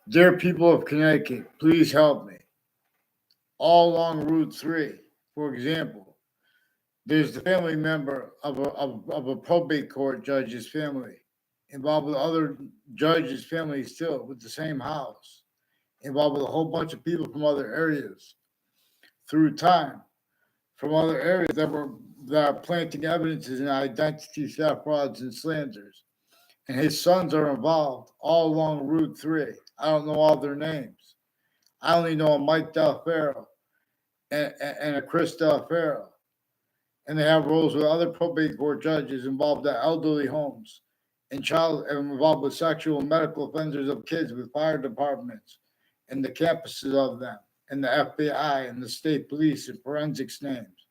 Dear people of Connecticut, please help me. All along Route 3, for example, there's the family member of a probate court judge's family, involved with other judges' families still, with the same house, involved with a whole bunch of people from other areas through time, from other areas that are planting evidences in identity theft, frauds, and slanders. And his sons are involved all along Route 3. I don't know all their names. I only know a Mike Del Ferro and a Chris Del Ferro. And they have roles with other probate court judges involved at elderly homes and involved with sexual and medical offenders of kids with fire departments and the campuses of them and the FBI and the state police and forensics names.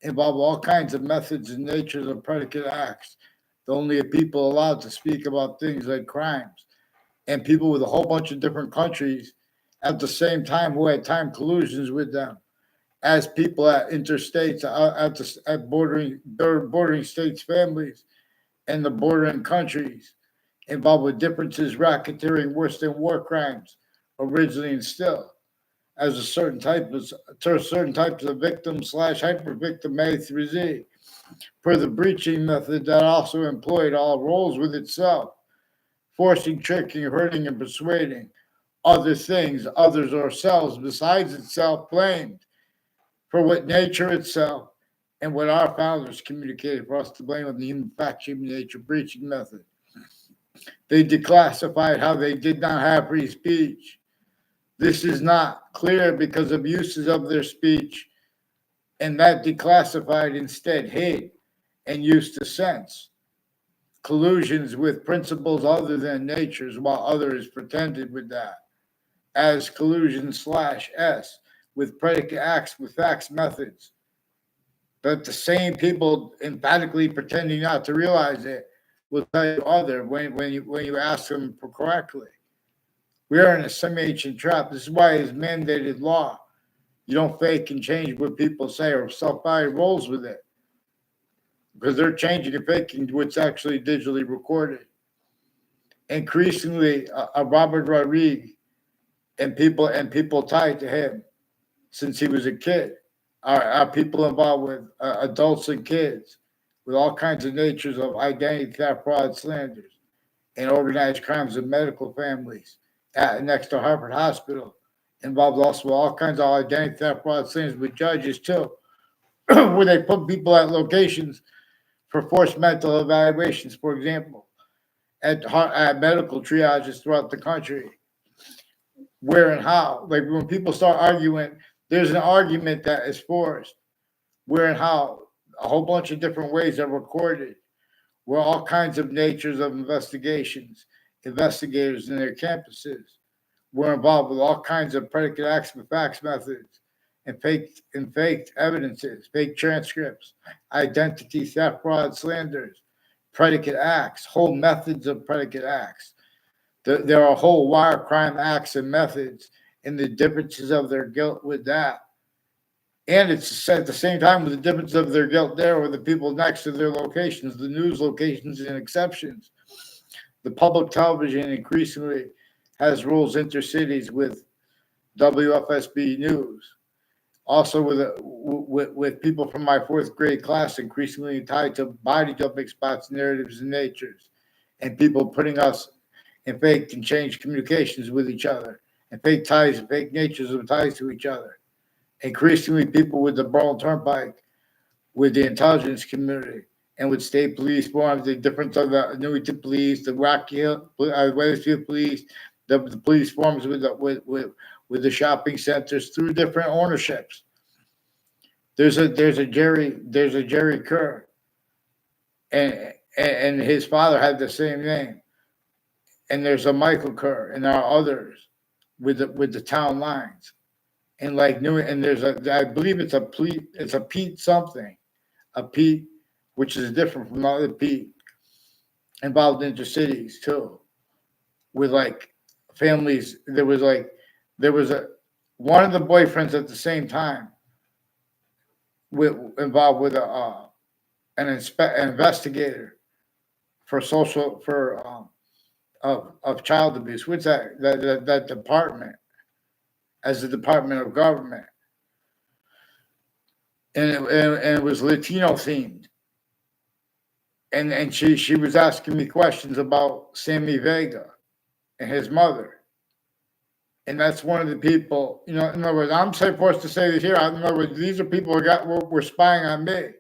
Involve all kinds of methods and natures of predicate acts. The only people allowed to speak about things like crimes and people with a whole bunch of different countries at the same time who had time collusions with them as people at interstates, at bordering states, families, and the bordering countries involved with differences, racketeering, worse than war crimes, originally and still, as a certain types of victims slash hyper victim A through Z, per the breaching method that also employed all roles with itself, forcing, tricking, hurting, and persuading other things, others or selves besides itself blamed for what nature itself and what our founders communicated for us to blame on the human fact human nature breaching method. They declassified how they did not have free speech. This is not clear because of uses of their speech, and that declassified instead hid and used to sense collusions with principles other than nature's, while others pretended with that as collusion slash S with predicate acts with facts methods. But the same people emphatically pretending not to realize it will tell you other when you ask them correctly. We are in a semi-ancient trap. This is why it's mandated law. You don't fake and change what people say or self-body rolls with it because they're changing and faking what's actually digitally recorded. Increasingly, Robert Rodriguez and people tied to him since he was a kid are people involved with adults and kids with all kinds of natures of identity theft, fraud, slanders, and organized crimes in medical families next to Harvard Hospital. Involved also with all kinds of identity theft, fraud, slanders with judges too, where they put people at locations for forced mental evaluations, for example, at medical triages throughout the country. Where and how? Like when people start arguing, there's an argument that is forced. Where and how? A whole bunch of different ways are recorded. Where all kinds of natures of investigations, investigators in their campuses were involved with all kinds of predicate acts with facts methods and faked evidences, fake transcripts, identity theft, fraud, slanders, predicate acts, whole methods of predicate acts. There are whole wire crime acts and methods and the differences of their guilt with that. And it's at the same time with the difference of their guilt there with the people next to their locations, the news locations and exceptions. The public television increasingly has rules intercities with WFSB News. Also with people from my fourth grade class increasingly tied to body jumping spots, narratives, and natures, and people putting us in fake and changed communications with each other, and fake ties and fake natures of ties to each other. Increasingly, people with the Borough Turnpike, with the intelligence community, and with state police forms, the difference of the Newington Police, the Rocky Hill, Weathersfield Police, the police forms with the shopping centers through different ownerships. There's a Jerry Kerr, and his father had the same name, and there's a Michael Kerr, and there are others with the town lines, and like New, and there's I believe it's a Pete something, a Pete, which is different from the other Pete involved in intercities too, with like families. There was a one of the boyfriends at the same time involved with an investigator for of child abuse. What's that department as a department of government? And it was Latino themed. And she was asking me questions about Sammy Vega and his mother. And that's one of the people, in other words, I'm forced to say this here. In other words, these are people who were spying on me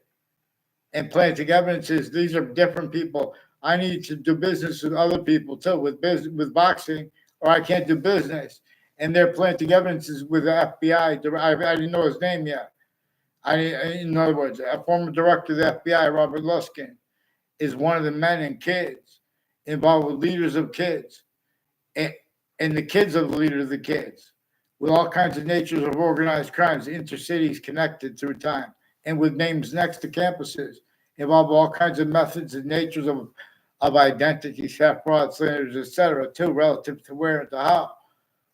and planting evidences. These are different people. I need to do business with other people too, with boxing, or I can't do business. And they're planting evidences with the FBI. I didn't know his name yet. In other words, a former director of the FBI, Robert Luskin, is one of the men and kids involved with leaders of kids and, and the kids of the leaders of the kids with all kinds of natures of organized crimes, intercities connected through time, and with names next to campuses, involve all kinds of methods and natures of identity, theft, fraud, slanders, etc., too, relative to where and to how.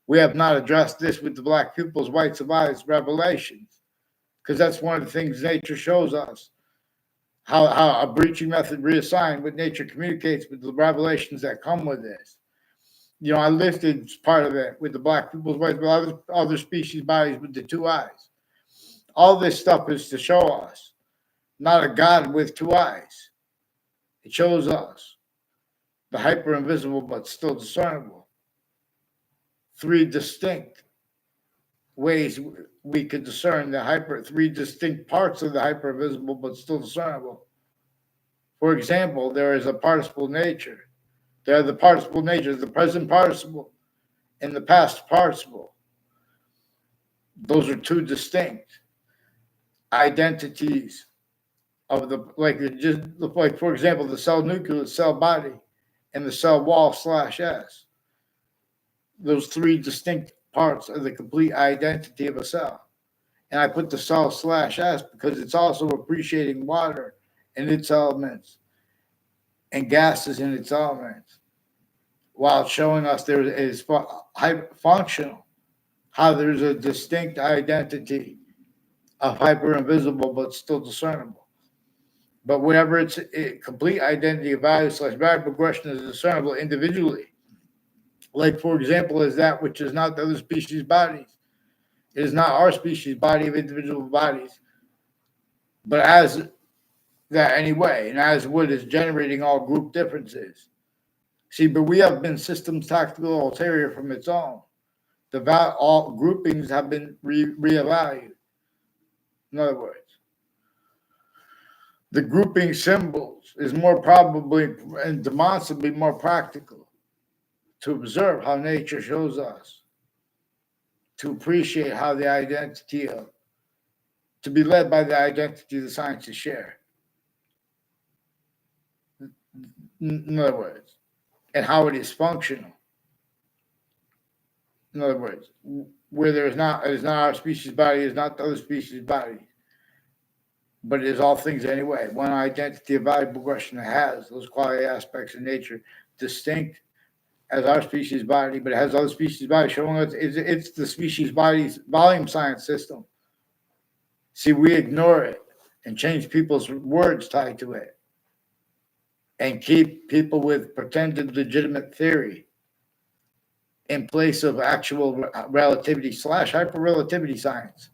We have not addressed this with the black pupils, white survivors, revelations, because that's one of the things nature shows us. How a breaching method reassigned what nature communicates with the revelations that come with this. I listed part of it with the black people's white, but other species bodies with the two eyes. All this stuff is to show us not a God with two eyes. It shows us the hyper invisible but still discernible. Three distinct ways we could discern three distinct parts of the hyper invisible but still discernible. For example, there is a participle nature. There are the participle natures, the present participle and the past participle. Those are two distinct identities of for example, the cell nucleus, cell body, and the cell wall /S. Those three distinct parts of the complete identity of a cell. And I put the cell /S because it's also appreciating water and its elements and gases in its elements, while showing us there is functional, how there's a distinct identity of hyper invisible but still discernible. But whenever it's a complete identity of value / value progression is discernible individually, like for example, is that which is not the other species' bodies. It is not our species' body of individual bodies, but as that anyway, and as what is generating all group differences. See, but we have been systems tactical ulterior from its own. All groupings have been reevaluated. In other words, the grouping symbols is more probably and demonstrably more practical to observe how nature shows us, to appreciate how the identity of, to be led by the identity the sciences share. In other words, and how it is functional. In other words, where it is not our species body, is not the other species body, but it is all things anyway. One identity of value progression that has those quality aspects of nature distinct as our species body, but it has other species body showing us it's the species body's volume science system. See, we ignore it and change people's words tied to it and keep people with pretended legitimate theory in place of actual relativity / hyperrelativity science.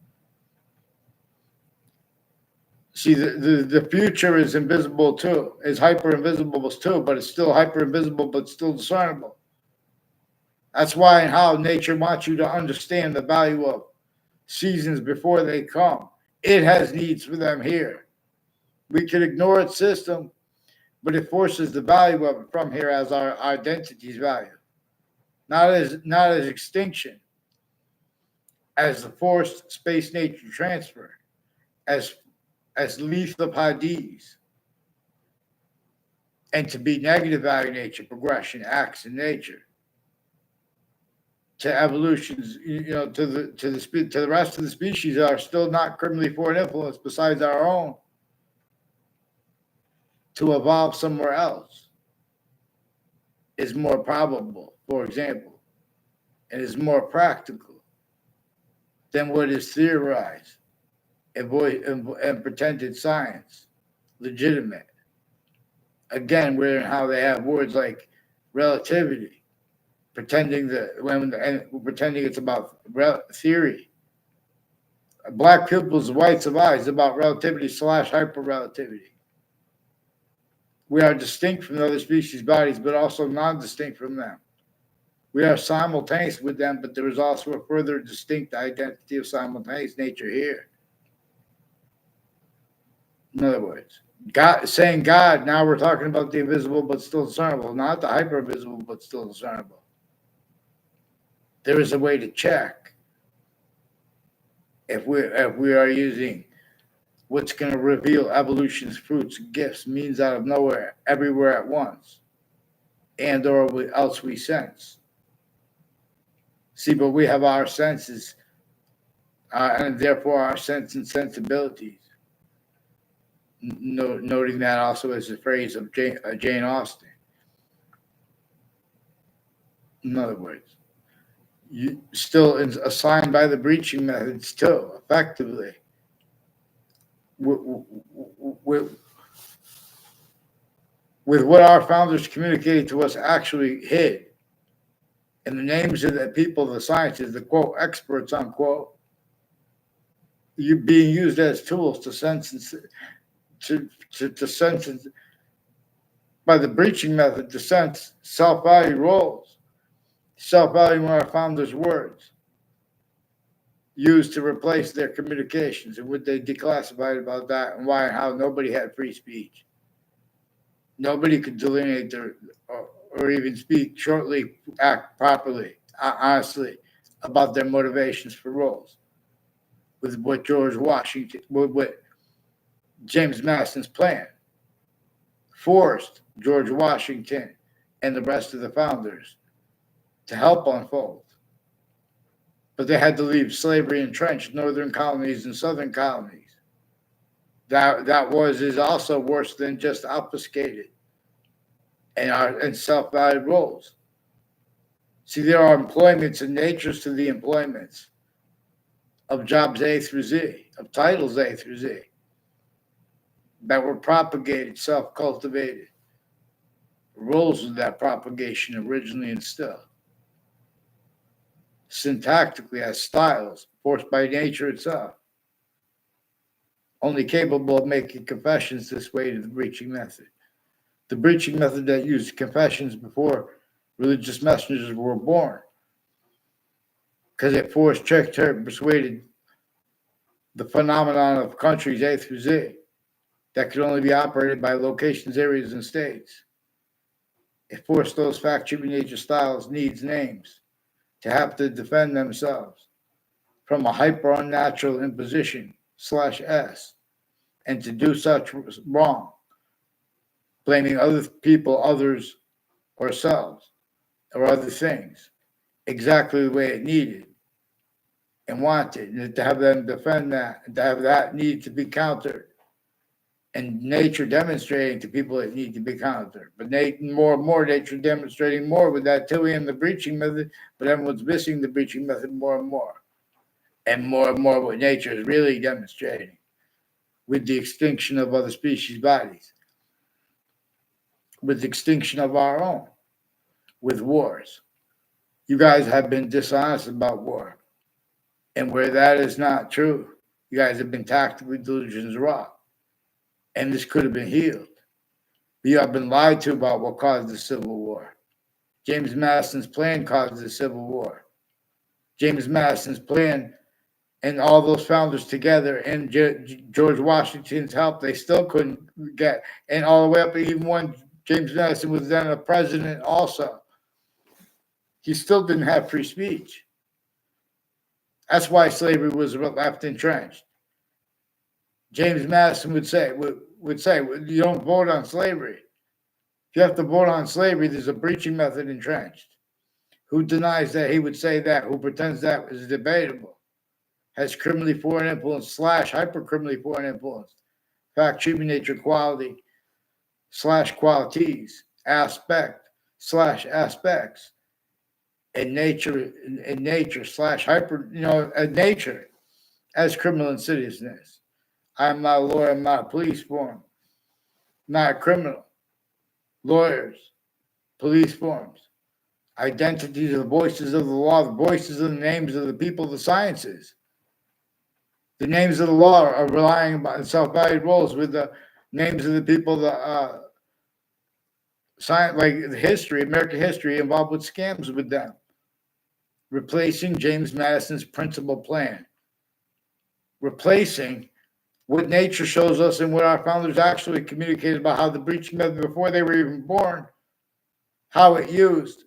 See, the future is invisible too, is hyper invisible too, but it's still hyper invisible, but still discernible. That's why and how nature wants you to understand the value of seasons before they come. It has needs for them here. We can ignore its system, but it forces the value of it from here as our identity's value. Not as extinction, as the forced space nature transfer, as lethal Hadis, and to be negative value nature, progression, acts in nature, to evolutions, to the rest of the species that are still not criminally foreign influence besides our own, to evolve somewhere else is more probable, for example, and is more practical than what is theorized and pretended science, legitimate. Again, where how they have words like relativity, pretending it's about theory. Black pupils, whites of eyes, about relativity / hyperrelativity. We are distinct from the other species' bodies, but also non-distinct from them. We are simultaneous with them, but there is also a further distinct identity of simultaneous nature here. In other words, saying God, now we're talking about the invisible but still discernible, not the hyper-visible but still discernible. There is a way to check if we are using what's going to reveal evolution's fruits, gifts, means out of nowhere, everywhere at once, and or else we sense. See, but we have our senses, and therefore our sense and sensibilities. Noting that also as a phrase of Jane Austen. In other words, you still assigned by the breaching methods too, effectively. With what our founders communicated to us actually hid, and the names of the people, the scientists, the quote experts unquote, you being used as tools to sense and to sense by the breaching method to sense self-value roles, self-value in our founders' words, used to replace their communications, and what they declassified about that, and why and how nobody had free speech. Nobody could delineate or even speak shortly, act properly, honestly, about their motivations for roles. With what George Washington, what James Madison's plan forced George Washington and the rest of the founders to help unfold. But they had to leave slavery entrenched, northern colonies and southern colonies. That is also worse than just obfuscated and self-valued roles. See, there are employments and natures to the employments of jobs A through Z, of titles A through Z, that were propagated, self-cultivated. Roles of that propagation originally instilled. Syntactically as styles, forced by nature itself. Only capable of making confessions this way to the breaching method. The breaching method that used confessions before religious messengers were born. Because it forced, checked, persuaded the phenomenon of countries A through Z that could only be operated by locations, areas, and states. It forced those fact-driven nature styles, needs, names, to have to defend themselves from a hyper-unnatural imposition /S, and to do such wrong, blaming other people, others, or selves, or other things, exactly the way it needed and wanted, and to have them defend that, and to have that need to be countered, and nature demonstrating to people it need to be countered. But more and more nature demonstrating more with that too and the breaching method, but everyone's missing the breaching method more and more. And more what nature is really demonstrating with the extinction of other species' bodies, with the extinction of our own, with wars. You guys have been dishonest about war. And where that is not true, you guys have been tactically delusions wrong. And this could have been healed. But you have been lied to about what caused the Civil War. James Madison's plan caused the Civil War. James Madison's plan and all those founders together and George Washington's help, they still couldn't get, and all the way up, even when James Madison was then a president also, he still didn't have free speech. That's why slavery was left entrenched. James Madison would say, you don't vote on slavery. If you have to vote on slavery, there's a breaching method entrenched. Who denies that? He would say that. Who pretends that is debatable? Has criminally foreign influence / hyper-criminally foreign influence. Fact, treatment, nature, quality / qualities, aspect / aspects, and nature / hyper, nature as criminal insidiousness. I'm not a lawyer, I'm not a police form, not a criminal. Lawyers police forms. Identities are the voices of the law, the voices of the names of the people of the sciences. The names of the law are relying on self-valued roles with the names of the people, the science, like the history, American history, involved with scams with them. Replacing James Madison's principal plan. Replacing what nature shows us and what our founders actually communicated about how the breaching method before they were even born, how it used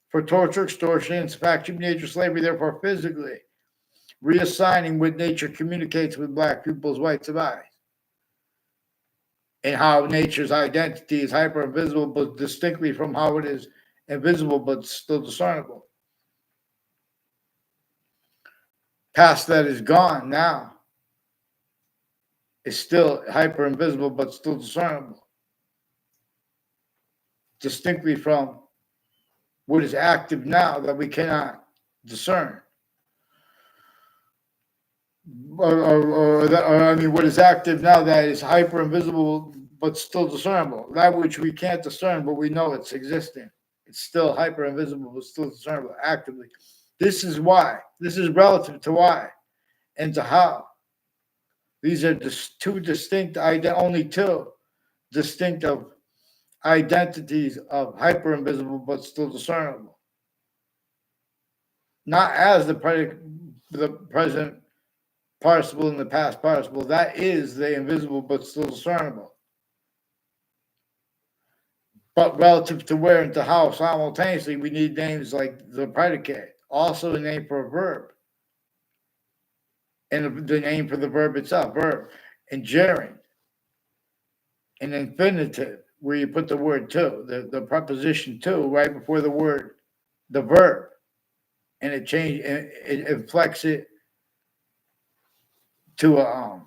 for torture, extortion, and fact, human nature, slavery, therefore physically, reassigning what nature communicates with black people's whites of eyes, and how nature's identity is hyper invisible, but distinctly from how it is invisible, but still discernible. Past that is gone now. Is still hyper invisible, but still discernible. Distinctly from what is active now that we cannot discern. What is active now that is hyper invisible but still discernible. That which we can't discern, but we know it's existing. It's still hyper invisible but still discernible actively. This is why. This is relative to why and to how. These are just two distinct, only two distinctive identities of hyper invisible but still discernible. Not as the present participle and the past participle. That is the invisible but still discernible. But relative to where and to how, simultaneously, we need names like the predicate, also a name for a verb, and the name for the verb itself, verb, and gerund, an infinitive, where you put the word to, the preposition to, right before the word, the verb, and it inflects it to a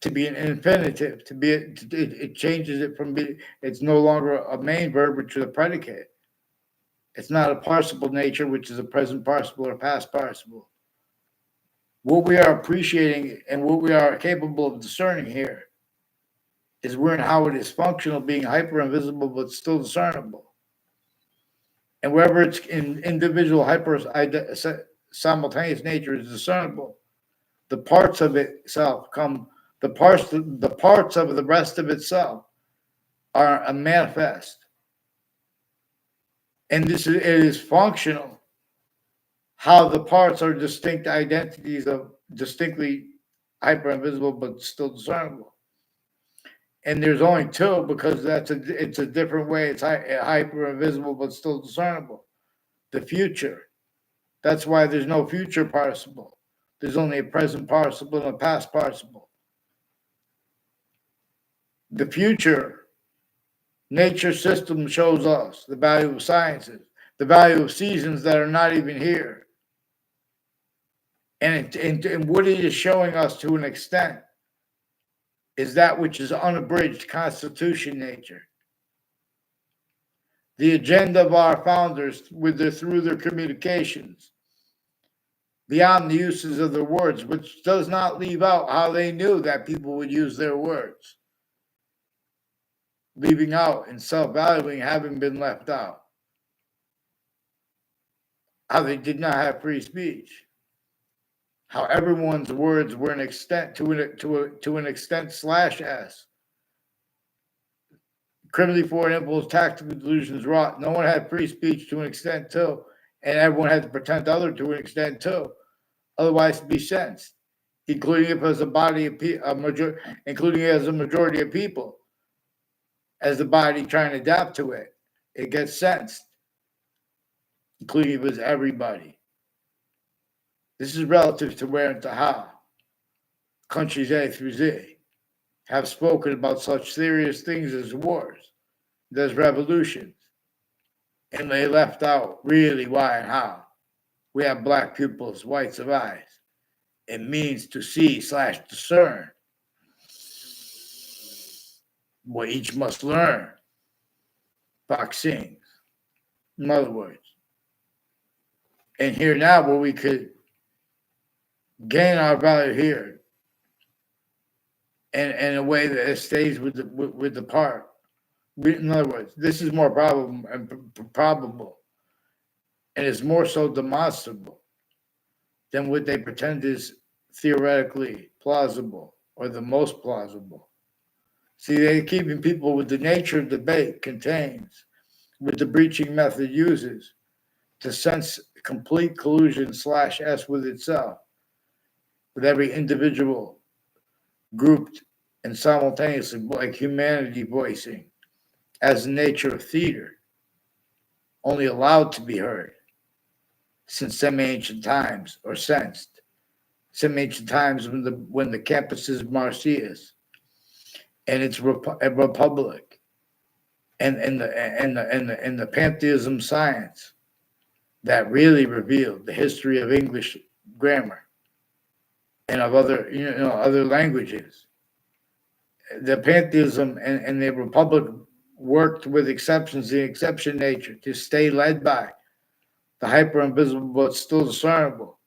to be an infinitive, it changes it from being, it's no longer a main verb, which is a predicate. It's not a participle nature, which is a present participle or past participle. What we are appreciating and what we are capable of discerning here is we're in how it is functional, being hyper invisible but still discernible. And wherever it's in individual hyper simultaneous nature is discernible, the parts of itself come, the parts of the rest of itself are a manifest. And it is functional, how the parts are distinct identities of distinctly hyper invisible but still discernible. And there's only two because it's a different way. It's hyper invisible but still discernible. The future. That's why there's no future participle. There's only a present participle and a past participle. The future nature system shows us the value of sciences, the value of seasons that are not even here. And what it is showing us to an extent is that which is unabridged constitution nature. The agenda of our founders through their communications, beyond the uses of their words, which does not leave out how they knew that people would use their words. Leaving out and self-valuing having been left out. How they did not have free speech. How everyone's words were an extent to an extent /s. Criminally forward impulse, tactical delusions wrought. No one had free speech to an extent too, and everyone had to pretend to other to an extent too, otherwise to be sensed, including if as a body of including as a majority of people, as the body trying to adapt to it, it gets sensed, including if it's everybody. This is relative to where and to how countries A through Z have spoken about such serious things as wars, as revolutions, and they left out really why and how. We have black pupils, whites of eyes. It means to see / discern what each must learn. Fox sings, in other words. And here now where we could gain our value here and in a way that it stays with the part In other words, this is more probable, and is more so demonstrable than what they pretend is theoretically plausible or the most plausible. See, they're keeping people with the nature of debate contains, with the breaching method uses, to sense complete collusion / S with itself, with every individual grouped and simultaneously like humanity voicing as the nature of theater, only allowed to be heard since some ancient times, or sensed some ancient times when the campus is Marsyas and its a republic and the pantheism science that really revealed the history of English grammar and of other other languages. The pantheism and the republic worked with exceptions, the exception nature, to stay led by the hyper invisible but still discernible.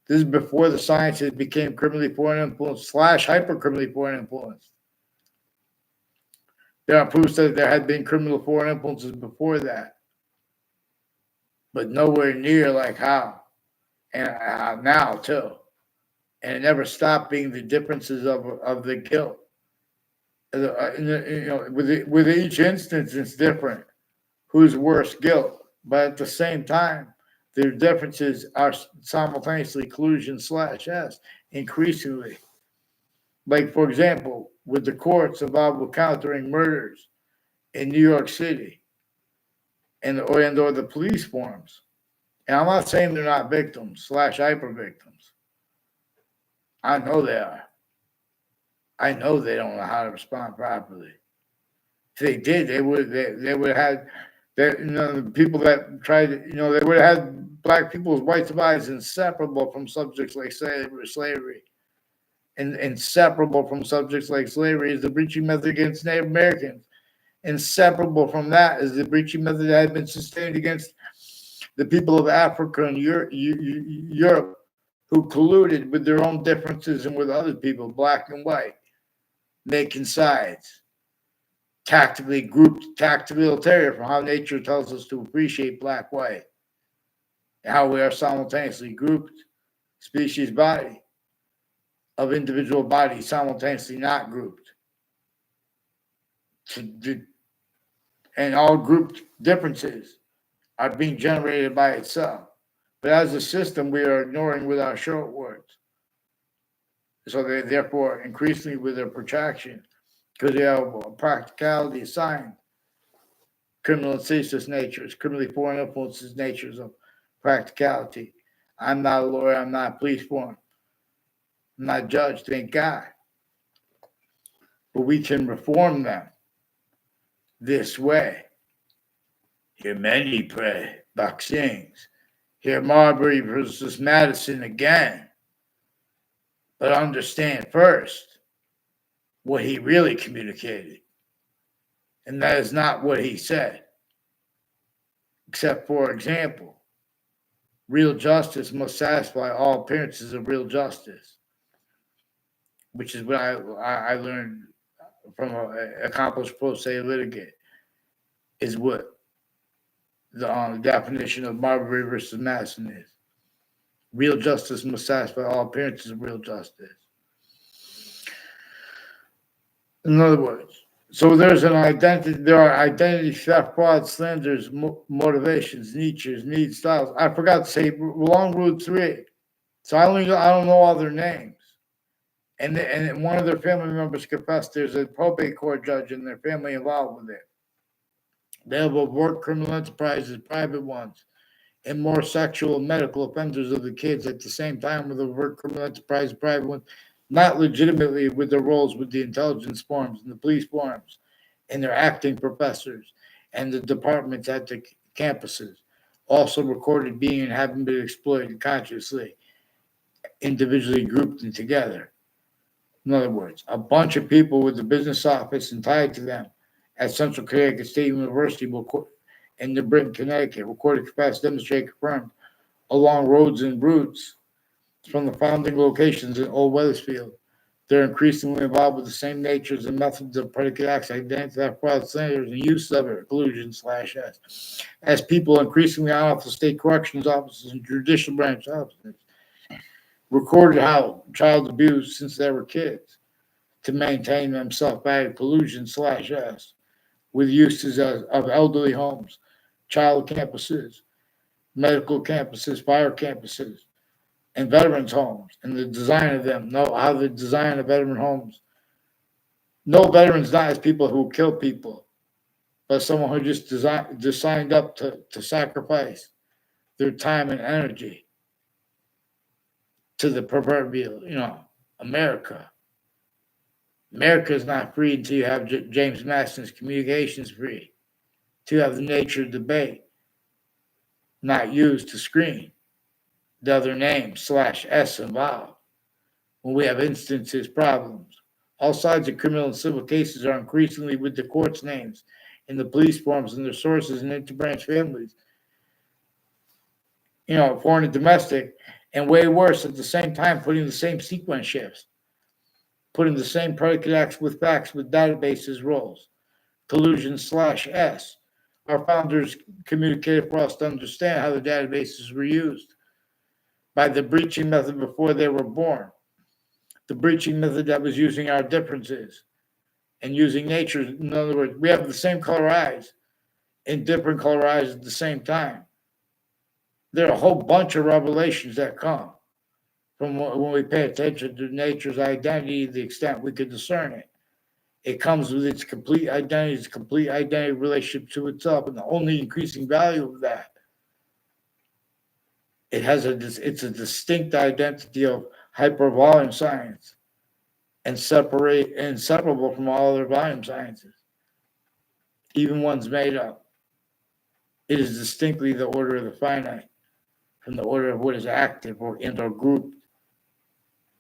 This is before the sciences became criminally foreign influence / hyper criminally foreign influence. There are proofs that there had been criminal foreign influences before that, but nowhere near like how and now too. And it never stopped being the differences of the guilt. With each instance, it's different. Who's worse guilt? But at the same time, their differences are simultaneously collusion / S increasingly. Like, for example, with the courts involved with countering murders in New York City or the police forms. And I'm not saying they're not victims / hyper victims. I know they are. I know they don't know how to respond properly. If they did, they would have had that the people that tried they would have had black people's whites of eyes inseparable from subjects like slavery. And inseparable from subjects like slavery is the breaching method against Native Americans. Inseparable from that is the breaching method that had been sustained against the people of Africa and Europe, who colluded with their own differences and with other people, black and white, making sides, tactically grouped, tactically ulterior from how nature tells us to appreciate black, white, and how we are simultaneously grouped, species, body, of individual bodies simultaneously not grouped. And all grouped differences are being generated by itself. But as a system, we are ignoring with our short words. So they therefore increasingly with their protraction, because they have a practicality assigned. Criminal incestuous natures, criminally foreign influences natures of practicality. I'm not a lawyer, I'm not a police form. I'm not a judge, thank God. But we can reform them this way. Hear many pray, Bucksings. Hear Marbury versus Madison again. But understand first what he really communicated. And that is not what he said. Except, for example, real justice must satisfy all appearances of real justice, which is what I learned from an accomplished pro se litigant, is what the definition of Marbury versus Madison is. Real justice must satisfy all appearances of real justice. In other words, so there are identity theft, fraud, slanders, motivations, niches, needs, styles. I forgot to say along Route 3. So I don't know all their names. And one of their family members confessed there's a probate court judge and their family involved with it. They have worked criminal enterprises, private ones, and more sexual and medical offenders of the kids at the same time with overt criminal enterprise, private ones, not legitimately with their roles with the intelligence forms and the police forms and their acting professors and the departments at the campuses, also recorded being and having been exploited consciously, individually grouped and together. In other words, a bunch of people with the business office and tied to them at Central Connecticut State University in New Britain, Connecticut, recorded capacity demonstrated confirmed along roads and routes from the founding locations in Old Weathersfield They're increasingly involved with the same natures and methods of predicate acts identified fraud standards and use of it, collusion/S. As people increasingly on off the state corrections offices and judicial branch offices recorded how child abuse since they were kids to maintain themselves by collusion/S with uses of elderly homes, child campuses, medical campuses, fire campuses, and veterans homes, and the design of them. Know how the design of veteran homes. No veterans not as people who kill people, but someone who just signed up to sacrifice their time and energy to the proverbial, America. America is not free until you have James Madison's communications free, to have the nature of debate not used to screen the other name/S involved. When we have instances, problems, all sides of criminal and civil cases are increasingly with the court's names and the police forms and their sources and interbranch families, foreign and domestic, and way worse at the same time, putting the same sequence shifts, putting the same predicate acts with facts with databases roles, collusion/S. Our founders communicated for us to understand how the databases were used by the breaching method before they were born. The breaching method that was using our differences and using nature. In other words, we have the same color eyes and different color eyes at the same time. There are a whole bunch of revelations that come from when we pay attention to nature's identity to the extent we can discern it. It comes with its complete identity relationship to itself, and the only increasing value of that. It's a distinct identity of hypervolume science and inseparable from all other volume sciences, even ones made up. It is distinctly the order of the finite, from the order of what is active or grouped,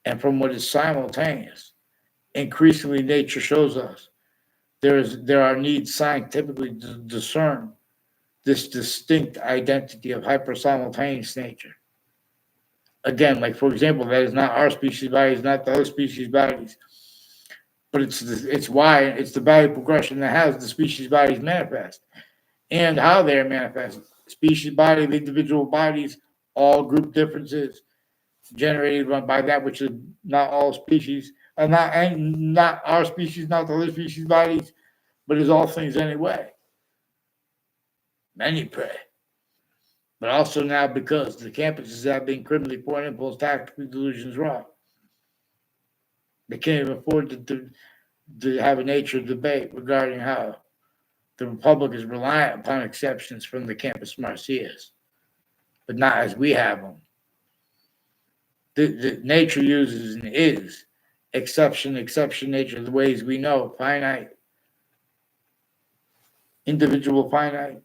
and from what is simultaneous. Increasingly, nature shows us there are needs scientifically to discern this distinct identity of hypersimultaneous nature. Again, like for example, that is not our species bodies, not the other species bodies, but it's the value progression that has the species bodies manifest and how they are manifested. Species body, the individual bodies, all group differences generated by that which is not all species, not our species, not the other species bodies, but is all things anyway. Many pray. But also now because the campuses have been criminally poor impulse tactical delusions wrong. They can't even afford to have a nature debate regarding how the Republic is reliant upon exceptions from the campus marcias, but not as we have them. The nature uses and is exception nature, the ways we know, finite, individual finite,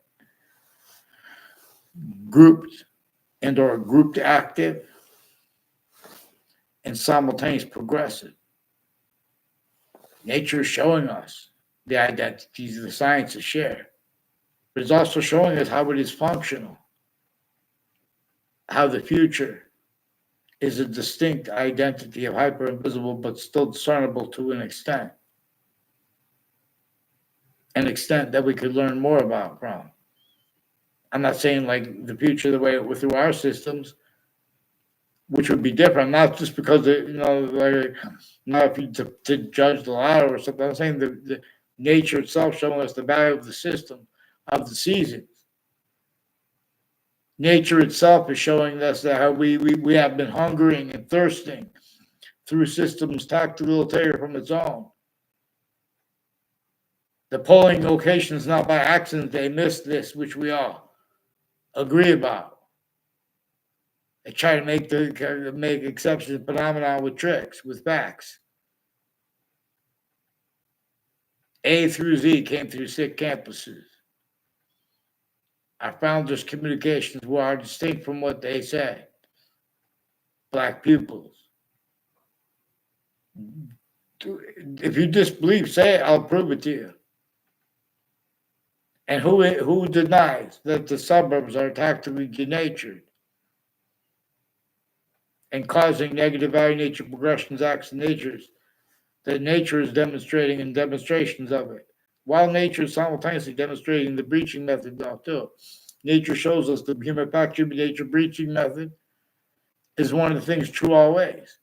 grouped and or grouped active, and simultaneous progressive. Nature is showing us the identities of the sciences share, but it's also showing us how it is functional, how the future is a distinct identity of hyper-invisible but still discernible to an extent that we could learn more about from. I'm not saying like the future the way through our systems, which would be different, not just because not if you to judge the latter or something. I'm saying the nature itself showing us the value of the system, of the seasons. Nature itself is showing us that how we have been hungering and thirsting through systems tactile from its own. The polling locations, not by accident, they missed this, which we all agree about. They try to make exceptions phenomenon with tricks, with facts. A through Z came through 6 campuses. Our founders' communications were distinct from what they say. Black pupils. If you disbelieve, say it, I'll prove it to you. And who denies that the suburbs are tactically denatured and causing negative value nature progressions, acts, and natures that nature is demonstrating in demonstrations of it, while nature is simultaneously demonstrating the breaching method now too. Nature shows us the human factory nature breaching method is one of the things true always.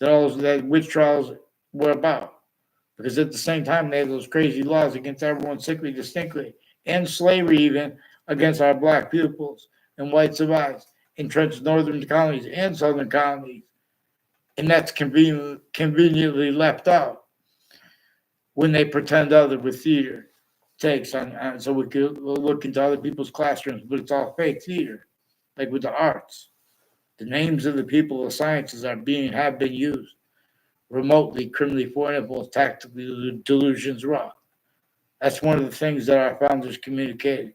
That witch trials were about. Because at the same time, they had those crazy laws against everyone sickly distinctly, and slavery even against our black pupils and white survivors, entrenched northern colonies and southern colonies. And that's conveniently left out when they pretend other with theater takes on so we could look into other people's classrooms, but it's all fake theater, like with the arts. The names of the people of sciences have been used remotely, criminally foreign, tactically delusions raw. That's one of the things that our founders communicated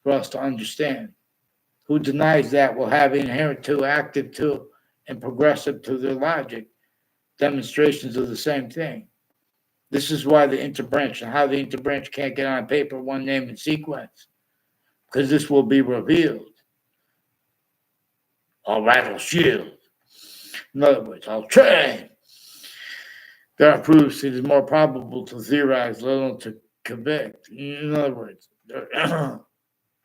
for us to understand. Who denies that will have inherent to, active to, and progressive to their logic demonstrations of the same thing. This is why the interbranch and how the interbranch can't get on paper one name and sequence, because this will be revealed. I'll rattle shield. In other words, I'll train. There are proofs it is more probable to theorize, let alone to convict. In other words,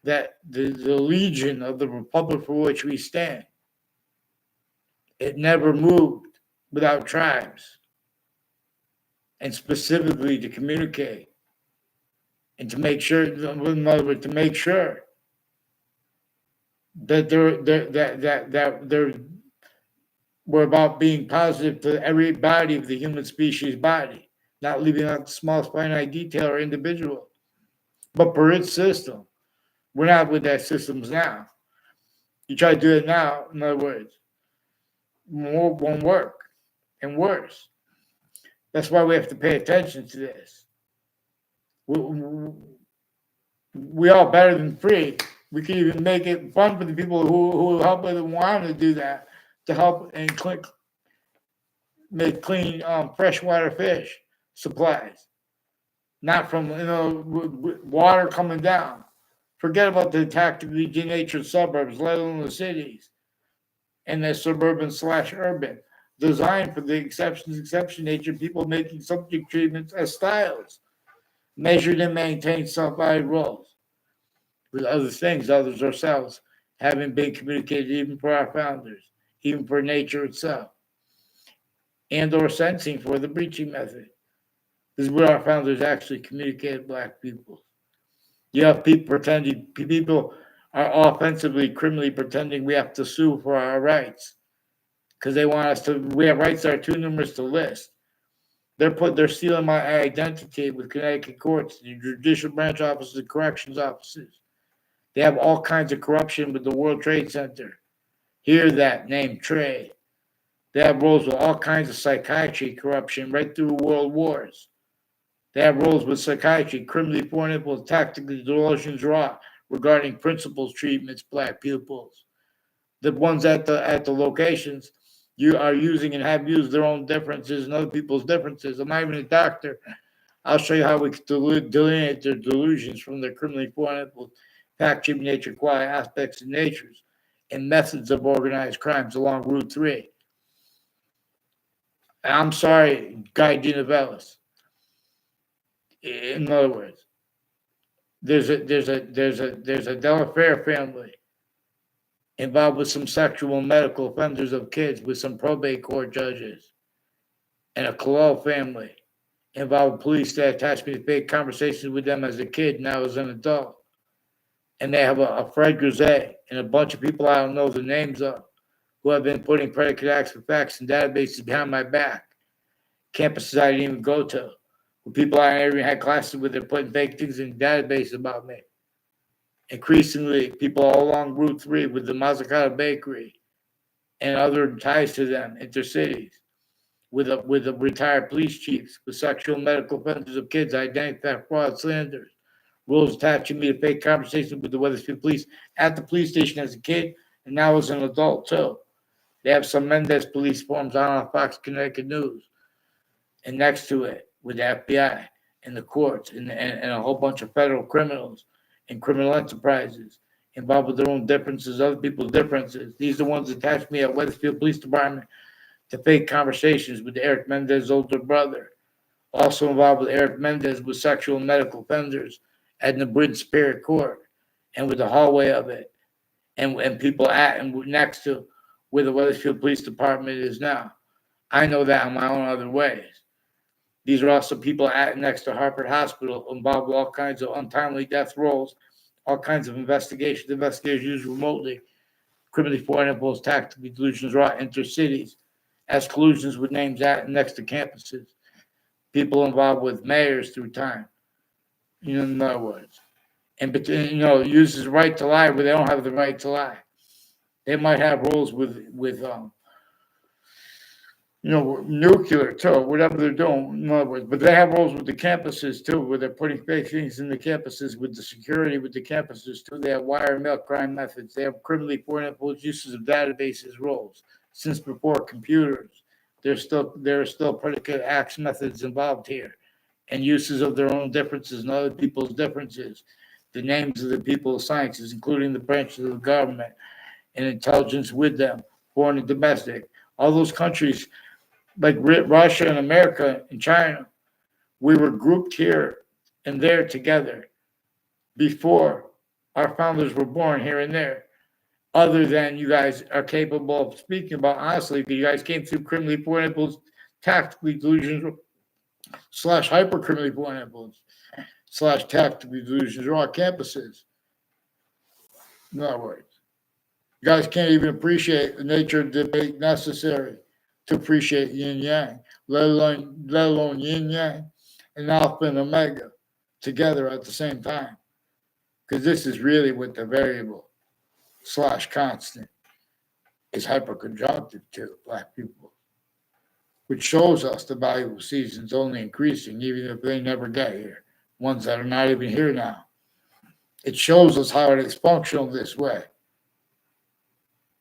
that the legion of the republic for which we stand, it never moved without tribes, and specifically to communicate and to make sure, in other words, to make sure that we're about being positive to every body of the human species body, not leaving out the smallest finite detail or individual, but per its system. We're not with that systems now. You try to do it now, in other words, more won't work and worse. That's why we have to pay attention to this. We all better than free. We can even make it fun for the people who help us and want to do that, to help and make clean freshwater fish supplies, not from water coming down. Forget about the tactically denatured suburbs, let alone the cities and the suburban/urban, designed for the exception nature, people making subject treatments as styles, measured and maintained self-guided roles. With other things, others ourselves, having been communicated even for our founders, even for nature itself, and or sensing for the breaching method. This is where our founders actually communicated black people. You have people are offensively, criminally pretending we have to sue for our rights because they want us to, we have rights that are too numerous to list. They're stealing my identity with Connecticut courts, the judicial branch offices, the corrections offices. They have all kinds of corruption with the World Trade Center. Hear that name, trade. They have roles with all kinds of psychiatry corruption right through world wars. They have roles with psychiatry, criminally foreign influence, tactically delusions raw regarding principles, treatments, black pupils. The ones at the locations you are using and have used their own differences and other people's differences. I'm not even a doctor. I'll show you how we can delineate their delusions from their criminally foreign influence, fact, treatment, nature, quality aspects of natures, and methods of organized crimes along Route 3. I'm sorry, Guy Dinovellis. In other words, there's a Delafair family involved with some sexual and medical offenders of kids with some probate court judges, and a Kalal family involved with police that attached me to fake conversations with them as a kid, now as an adult. And they have a Fred Grisey and a bunch of people I don't know the names of who have been putting predicate acts for facts in databases behind my back. Campuses I didn't even go to. With people I never even had classes with, they're putting fake things in databases about me. Increasingly, people all along Route 3 with the Mazzicata Bakery and other ties to them, intercities, with the retired police chiefs, with sexual and medical offenders of kids, identity theft, fraud, slanders, rules attaching me to fake conversations with the Wethersfield police at the police station as a kid, and now as an adult too. They have some Mendez police forms on Fox Connecticut News, and next to it with the FBI and the courts and a whole bunch of federal criminals and criminal enterprises involved with their own differences, other people's differences. These are the ones that attached me at Wethersfield Police Department to fake conversations with Eric Mendez's older brother. Also involved with Eric Mendez was sexual and medical offenders at the Bryn Superior Court and with the hallway of it, and people at and next to where the Wethersfield Police Department is now. I know that in my own other ways. These are also people at next to Harvard Hospital involved with all kinds of untimely death rolls, all kinds of investigations used remotely, criminally foreign influence, tactically delusions wrought intercities, as collusions with names at and next to campuses, people involved with mayors through time, in other words. And, uses the right to lie where they don't have the right to lie. They might have roles with nuclear too, whatever they're doing, in other words. But they have roles with the campuses too, where they're putting fake things in the campuses with the security with the campuses too. They have wire and mail crime methods. They have criminally foreign influence uses of databases roles. Since before computers, there are still predicate acts methods involved here, and uses of their own differences and other people's differences. The names of the people of sciences, including the branches of the government and intelligence with them, foreign and domestic. All those countries like Russia and America and China, we were grouped here and there together before our founders were born here and there. Other than you guys are capable of speaking about, honestly, because you guys came through criminally foreign influence, tactically delusions / hyper-criminally foreign influence / tactically delusions or our campuses. In other words, you guys can't even appreciate the nature of debate necessary to appreciate yin yang, let alone yin yang and alpha and omega together at the same time. Because this is really what the variable / constant is hyperconjunctive to Black people, which shows us the value of seasons only increasing, even if they never get here, ones that are not even here now. It shows us how it is functional this way,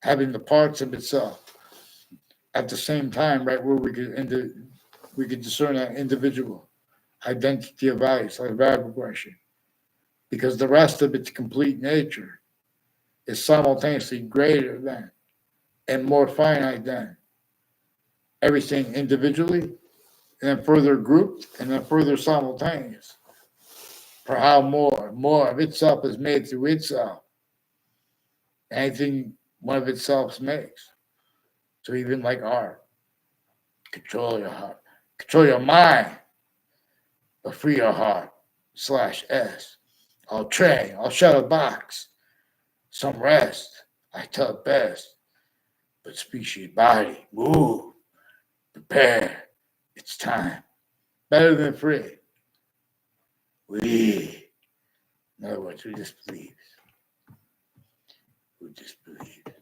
having the parts of itself at the same time, right, where we could discern that individual identity of values, like variable question, because the rest of its complete nature is simultaneously greater than and more finite than everything individually, and then further grouped, and then further simultaneous. For how more of itself is made through itself. Anything one of itself makes. So even like art, control your heart, control your mind, but free your heart /S. I'll train, I'll shadow box, some rest, I tell it best, but species body, move, prepare, it's time, better than free. In other words, who disbelieves? Who disbelieves?